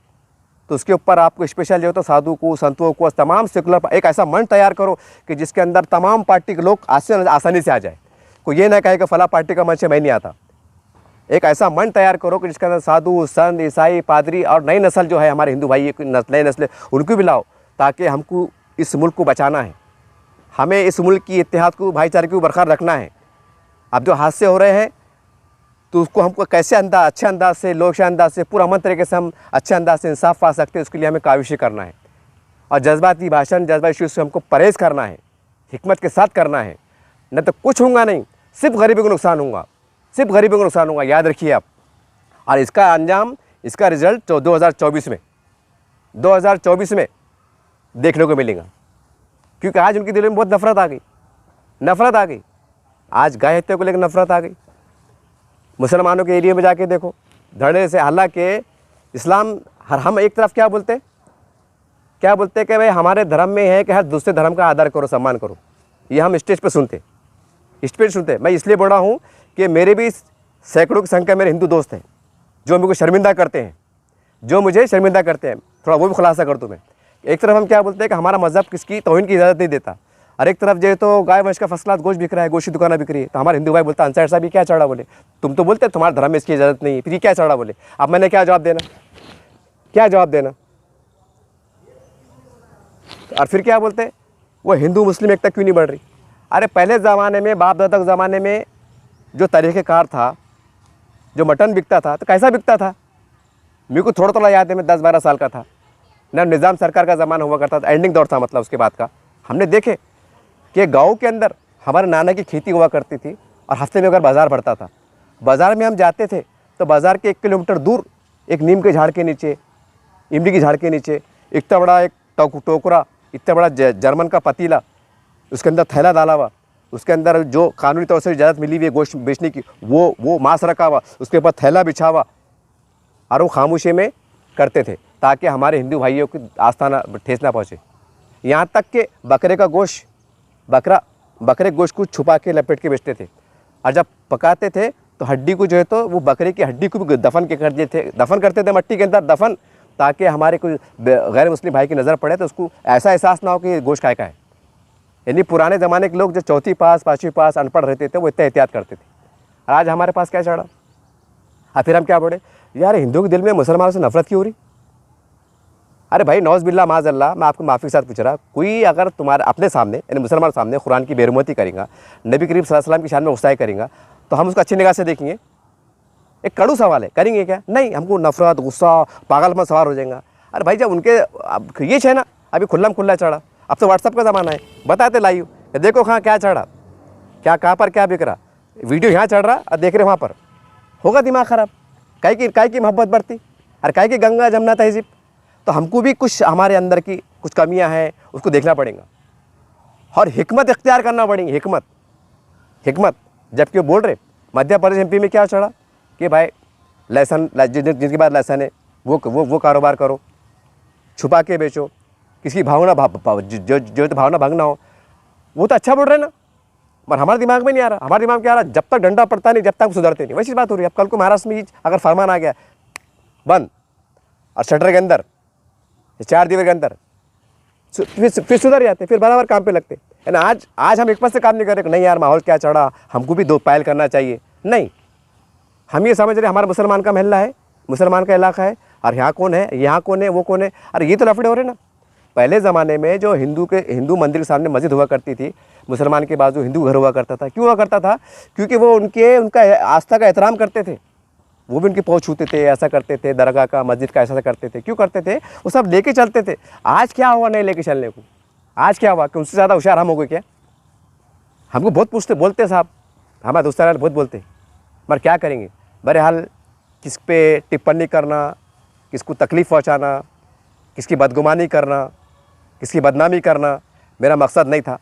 तो उसके ऊपर आपको स्पेशल जो है तो साधु को, संतों को, तमाम सेकुलर एक ऐसा मंच तैयार करो कि जिसके अंदर तमाम पार्टी के लोग आसानी से आ जाए। कोई ये ना कहे कि फ़ला पार्टी का मंच है, मैं नहीं आता। एक ऐसा मंच तैयार करो कि जिसके अंदर साधु, संत, ईसाई, पादरी और नई नस्ल जो है हमारे हिंदू भाई की नई नस्लें, उनको भी लाओ, ताकि हमको इस मुल्क को बचाना है, हमें इस मुल्क की इत्तेहाद को, भाईचारे को बरकरार रखना है। अब जो हादसे हो रहे हैं तो उसको हमको कैसे अच्छे अंदाज से, लोकशाही अंदाज से, पुरअमन तरीके से हम अच्छे अंदाज से इंसाफ पा सकते हैं, उसके लिए हमें काविशी करना है। और जज्बाती भाषण, जज्बाती इश्यूज़ से हमको परहेज़ करना है, हिकमत के साथ करना है, न तो कुछ होगा नहीं, सिर्फ गरीबी को नुकसान होगा, सिर्फ गरीबों को नुकसान होगा, याद रखिए आप। और इसका अंजाम, इसका रिजल्ट 2024 में देखने को मिलेगा। क्योंकि आज उनके दिलों में बहुत नफरत आ गई, आज गाय हत्या को लेकर नफरत आ गई। मुसलमानों के एरिया में जाके देखो, धड़े से, हालांकि इस्लाम हम एक तरफ क्या बोलते कि भाई हमारे धर्म में है कि हर दूसरे धर्म का आदर करो, सम्मान करो। ये हम स्टेज पे सुनते। मैं इसलिए बोल रहा हूँ कि मेरे भी सैकड़ों की संख्या मेरे हिंदू दोस्त हैं जो मुझे शर्मिंदा करते हैं, थोड़ा वो भी खुलासा कर दूँ मैं। एक तरफ हम क्या बोलते हैं कि हमारा मज़हब किसकी तौहीन की इजाज़त नहीं देता, और एक तरफ जो है तो गाय भैंस का फर्स्ट क्लास गोश्त बिक रहा है, गोश्त की दुकानें बिक रही है। तो हमारे हिंदू भाई बोलता है अंसार साहब ये क्या चढ़ा, बोले तुम तो बोलते तुम्हारे धर्म में इसकी इजाज़त नहीं है, फिर ये क्या चढ़ा, बोले। अब मैंने क्या जवाब देना, और फिर क्या बोलते, वो हिंदू मुस्लिम एकता क्यों नहीं बढ़ रही? अरे पहले ज़माने में, बाप दादा के ज़माने में जो तरीक़ेकार था, जो मटन बिकता था तो कैसा बिकता था, मेरे को थोड़ा याद है, मैं 10-12 साल का था ना, निज़ाम सरकार का ज़माना हुआ करता था, एंडिंग दौर था, मतलब उसके बाद का। हमने देखे कि गाँव के अंदर हमारे नाना की खेती हुआ करती थी और हफ्ते में अगर बाज़ार पड़ता था, बाज़ार में हम जाते थे तो बाज़ार के 1 किलोमीटर दूर एक नीम के झाड़ के नीचे, इमली की झाड़ के नीचे इतना बड़ा एक टोकरा, इतना बड़ा जर्मन का पतीला, उसके अंदर थैला डाला हुआ, उसके अंदर जो कानूनी तौर से इजाज़त मिली हुई है गोश्त बेचने की, वो मांस रखा हुआ, उसके ऊपर थैला बिछा हुआ, और वो खामोशी में करते थे ताकि हमारे हिंदू भाइयों की आस्थाना ठेस ना पहुँचे। यहाँ तक कि बकरे गोश्त को छुपा के लपेट के बेचते थे, और जब पकाते थे तो हड्डी को जो है तो वो बकरे की हड्डी को भी दफन करते थे मट्टी के अंदर दफन, ताकि हमारे कोई गैर मुस्लिम भाई की नज़र पड़े तो उसको ऐसा एहसास ना हो कि गोश्त खाए का है। यानी पुराने ज़माने के लोग जो 4वीं पास 5वीं पास अनपढ़ रहते थे वो इतना एहतियात करते थे, और आज हमारे पास क्या चढ़ा। और फिर हम क्या बोले, यार हिंदुओं के दिल में मुसलमानों से नफरत क्यों हो रही, अरे भाई नौज़ बिल्ला माज़अल्लाह, मैं आपको माफ़ी के साथ पूछ रहा, कोई अगर तुम्हारे अपने सामने यानी मुसलमान सामने कुरान की बेरुमती करेगा, नबी करीम सल्लल्लाहु अलैहि वसल्लम की शान में गुस्ताखी करेगा, तो हम उसको अच्छी निगाह से देखेंगे? एक कड़ू सवाल है, करेंगे क्या? नहीं, हमको नफरत, गुस्सा, पागलपन सवार हो जाएगा। अरे भाई जब उनके अब ये है ना, अभी खुल्लम खुल्ला चढ़ा, अब तो व्हाट्सअप का ज़माना है, बताते लाइव देखो कहाँ क्या चढ़ा, क्या कहाँ पर क्या बिक रहा, वीडियो यहाँ चढ़ रहा और देख रहे वहाँ पर, होगा दिमाग ख़राब। काय की मोहब्बत बढ़ती, अरे काय की गंगा जमुना तहजीब। तो हमको भी कुछ हमारे अंदर की कुछ कमियां हैं, उसको देखना पड़ेगा और हिकमत इख्तियार करना पड़ेगी। हिकमत जबकि वो बोल रहे मध्य प्रदेश एमपी में क्या चढ़ा कि भाई लाइसेंस जिनके पास लाइसेंस है वो कारोबार करो, छुपा के बेचो, किसी भावना जो तो भावना भंग ना हो, वो तो अच्छा बोल रहे ना, पर हमारे दिमाग में नहीं आ रहा। हमारे दिमाग में क्या आ रहा, जब तक डंडा पड़ता नहीं, जब तक सुधरते नहीं। वैसी बात हो रही है। अब कल को महाराष्ट्र में अगर फरमान आ गया बंद और शटर के अंदर 4 दीवार के अंदर, फिर सुधर जाते, फिर बराबर काम पे लगते है ना। आज हम एक पास से काम नहीं कर रहे, नहीं यार माहौल क्या चढ़ा, हमको भी 2 पायल करना चाहिए। नहीं, हम ये समझ रहे हमारा मुसलमान का महल्ला है, मुसलमान का इलाका है, और यहाँ कौन है, यहाँ कौन है, वो कौन है। अरे ये तो लफड़े हो रहे ना। पहले ज़माने में जो हिंदू मंदिर के सामने मस्जिद हुआ करती थी, मुसलमान के बाजू हिंदू घर हुआ करता था। क्यों हुआ करता था? क्योंकि वो उनका आस्था का एहतराम करते थे, वो भी उनकी पहुँच छूते थे, ऐसा करते थे, दरगाह का मस्जिद का ऐसा करते थे। क्यों करते थे? वो सब लेके चलते थे। आज क्या हुआ नहीं लेके चलने को? आज क्या हुआ कि उनसे ज़्यादा होशियार हम हो गए क्या? हमको बहुत पूछते, बोलते साहब, हमारे दोस्त बहुत बोलते, पर क्या करेंगे। बहरहाल किस पे टिप्पणी करना, किसको तकलीफ़ पहुँचाना, किसकी बदगुमानी करना, किसकी बदनामी करना मेरा मकसद नहीं था।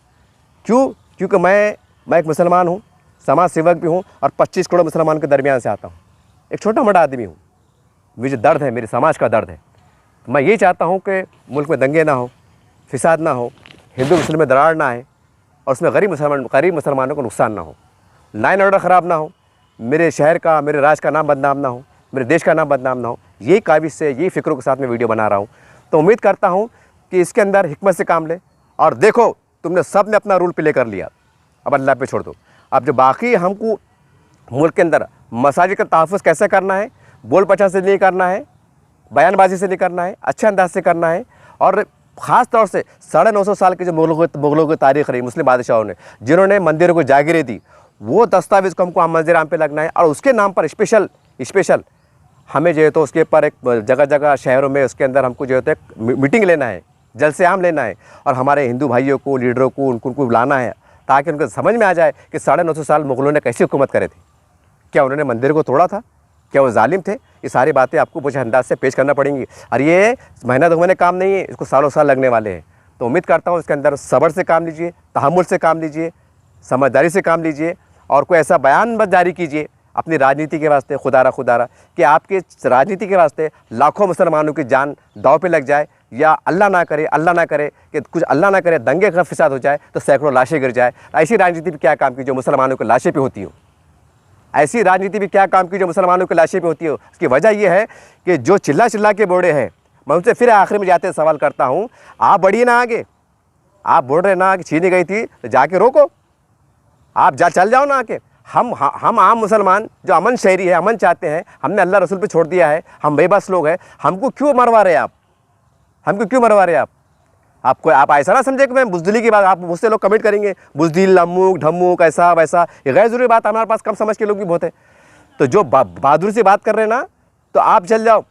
क्यों? क्योंकि मैं एक मुसलमान हूँ, समाज सेवक भी हूँ, और 25 करोड़ मुसलमान के दरमियान से आता हूँ। एक छोटा मोटा आदमी हूँ, मुझे दर्द है, मेरे समाज का दर्द है। मैं ये चाहता हूँ कि मुल्क में दंगे ना हो, फिसाद ना हो, हिंदू मुस्लिम में दरार ना आए, और उसमें गरीब मुसलमानों को नुकसान ना हो, लाइन ऑर्डर ख़राब ना हो, मेरे शहर का, मेरे राज्य का नाम बदनाम ना हो, मेरे देश का नाम बदनाम ना हो। यही काबिज से, यही फ़िक्रों के साथ में वीडियो बना रहा हूँ। तो उम्मीद करता हूँ कि इसके अंदर हिकमत से काम ले। और देखो तुमने सब ने अपना रूल प्ले कर लिया, अब अल्लाह पे छोड़ दो। अब जो बाकी हमको मुल्क के अंदर मसाजिद का तहफ़्फ़ुज़ कैसे करना है, बोल पचा से नहीं करना है, बयानबाजी से नहीं करना है, अच्छे अंदाज से करना है। और ख़ास तौर से 950 साल के जो मुग़लों की तारीख़ रही, मुस्लिम बादशाहों ने जिन्होंने मंदिरों को जागीरें दी, वो दस्तावेज़ को हमको मंजर आम पे लगना है। और उसके नाम पर स्पेशल हमें जो है तो उसके ऊपर एक जगह जगह शहरों में उसके अंदर हमको जो है तो एक मीटिंग लेना है, जलसे आम लेना है, और हमारे हिंदू भाइयों को, लीडरों को, उनको बुलाना है, ताकि उनको समझ में आ जाए कि 950 साल मुग़लों ने कैसी हुकूमत करे थे। क्या उन्होंने मंदिर को तोड़ा था? क्या वो जालिम थे? ये सारी बातें आपको कुछ अंदाज से पेश करना पड़ेंगी। और ये महीना 2 महीने काम नहीं है, इसको सालों साल लगने वाले हैं। तो उम्मीद करता हूँ इसके अंदर सब्र से काम लीजिए, तहम्मुल से काम लीजिए, समझदारी से काम लीजिए, और कोई ऐसा बयान मत जारी कीजिए अपनी राजनीति के वास्ते, खुदारा कि आपके राजनीति के वास्ते लाखों मुसलमानों की जान दाव पे लग जाए, या अल्लाह ना करे कि कुछ अल्लाह ना करे दंगे का फिसाद हो जाए तो सैकड़ों लाशें गिर जाए। ऐसी राजनीति भी क्या काम की जो मुसलमानों की लाशें पे होती हो? ऐसी राजनीति भी क्या काम की जो मुसलमानों की लाशें पे होती हो? उसकी वजह यह है कि जो चिल्ला के बोले हैं, मैं उनसे फिर आखिर में जाते सवाल करता हूँ, आप बढ़िए ना आगे, आप बोल रहे ना कि छीनी गई थी तो जाके रोको, आप चल जाओ ना आके। हम आम मुसलमान जो अमन शहरी है, अमन चाहते हैं, हमने अल्लाह रसूल पे छोड़ दिया है, हम बेबस लोग हैं, हमको क्यों मरवा रहे हैं आप? हमको क्यों मरवा रहे हैं आप ऐसा ना समझे कि मैं बुज़दिली की बात, आप मुझसे लोग कमेंट करेंगे बुज़दिल, अमुक ढमुक, ऐसा वैसा, ये गैर ज़रूरी बात हमारे पास कम समझ के लोग भी बहुत है। तो जो बहादुरी से बात कर रहे हैं ना, तो आप चल जाओ,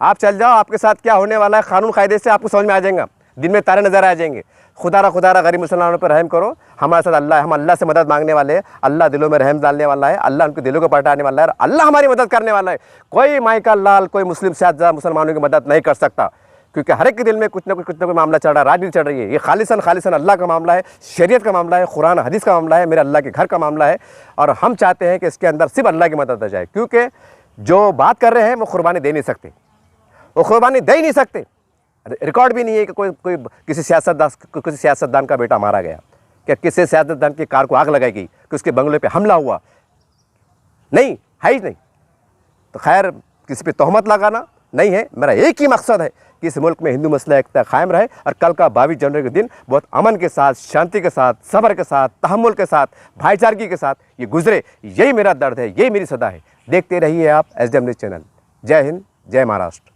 आपके साथ क्या होने वाला है कानून कायदे से आपको समझ में आ जाएगा, दिन में तारे नज़र आ जाएंगे। खुदारा गरीब मुसलमानों पर रहम करो, हमारे साथ अल्लाह, हम अल्लाह से मदद मांगने वाले हैं, अल्लाह दिलों में रहम डालने वाला है, अल्लाह उनके दिलों को पलटाने वाला है, अल्लाह हमारी मदद करने वाला है। कोई माइकल लाल, कोई मुस्लिम सियासतदान मुसलमानों की मदद नहीं कर सकता, क्योंकि हर एक के दिल में कुछ ना कुछ मामला चल रहा है, राजनीति चल रही है। ये खालिसन अल्लाह का मामला है, शरीयत का मामला है, कुरान हदीस का मामला है, मेरे अल्लाह के घर का मामला है। और हम चाहते हैं कि इसके अंदर सिर्फ अल्लाह की मदद आ जाए, क्योंकि जो बात कर रहे हैं वो कुर्बानी दे नहीं सकते, वो कुर्बानी दे ही नहीं सकते। रिकॉर्ड भी नहीं है कि कोई किसी सियासतदान का बेटा मारा गया, क्या किसी सियासतदान की कार को आग लगाई गई, कि उसके बंगले पे हमला हुआ, नहीं है ही नहीं। तो खैर किसी पे तोहमत लगाना नहीं है, मेरा एक ही मकसद है कि इस मुल्क में हिंदू मसला एकता कायम रहे, और कल का 22 जनवरी के दिन बहुत अमन के साथ, शांति के साथ, सब्र के साथ, तहम्मुल के साथ, भाईचारगी के साथ ये गुजरे। यही मेरा दर्द है, यही मेरी सदा है। देखते रहिए आप SDM न्यूज़ चैनल। जय हिंद, जय महाराष्ट्र।